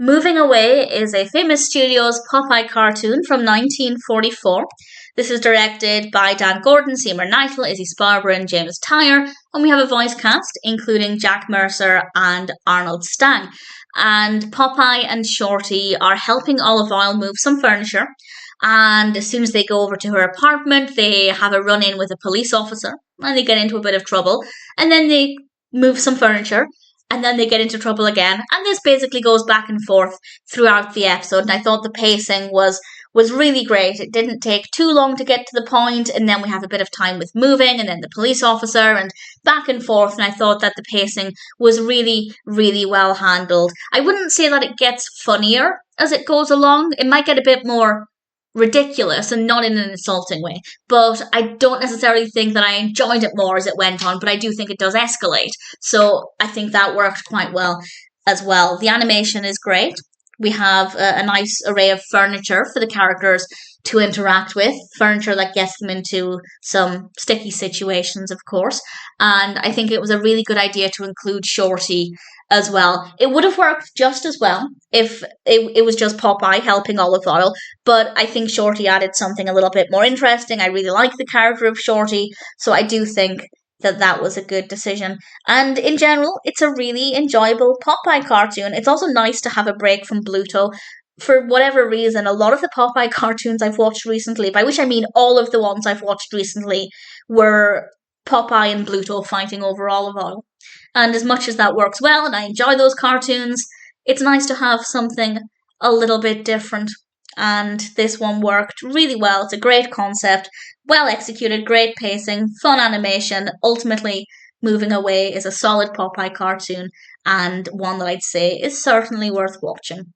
Moving Away is a famous studios Popeye cartoon from 1944. This is directed by Dan Gordon, Seymour Kneitel, Izzy Sparber, and James Tyer, and we have a voice cast including Jack Mercer and Arnold Stang. And Popeye and Shorty are helping Olive Oyl move some furniture. And as soon as they go over to her apartment, they have a run in with a police officer and they get into a bit of trouble. And then they move some furniture and then they get into trouble again. And this basically goes back and forth throughout the episode. And I thought the pacing was really great. It didn't take too long to get to the point, and then we have a bit of time with moving, and then the police officer, and back and forth. And I thought that the pacing was really, really well handled. I wouldn't say that it gets funnier as it goes along. It might get a bit more ridiculous and not in an insulting way, but I don't necessarily think that I enjoyed it more as it went on, but I do think it does escalate, so I think that worked quite well as well. The animation is great. We have a nice array of furniture for the characters to interact with, furniture that gets them into some sticky situations, of course, and I think it was a really good idea to include Shorty as well. It would have worked just as well if it was just Popeye helping Olive Oyl, but I think Shorty added something a little bit more interesting. I really like the character of Shorty, so I do think that was a good decision. And in general, it's a really enjoyable Popeye cartoon. It's also nice to have a break from Bluto. For whatever reason, a lot of the Popeye cartoons I've watched recently, by which I mean all of the ones I've watched recently, were Popeye and Bluto fighting over Olive Oyl. And as much as that works well, and I enjoy those cartoons, it's nice to have something a little bit different. And this one worked really well. It's a great concept, well executed, great pacing, fun animation. Ultimately, Moving Away is a solid Popeye cartoon, and one that I'd say is certainly worth watching.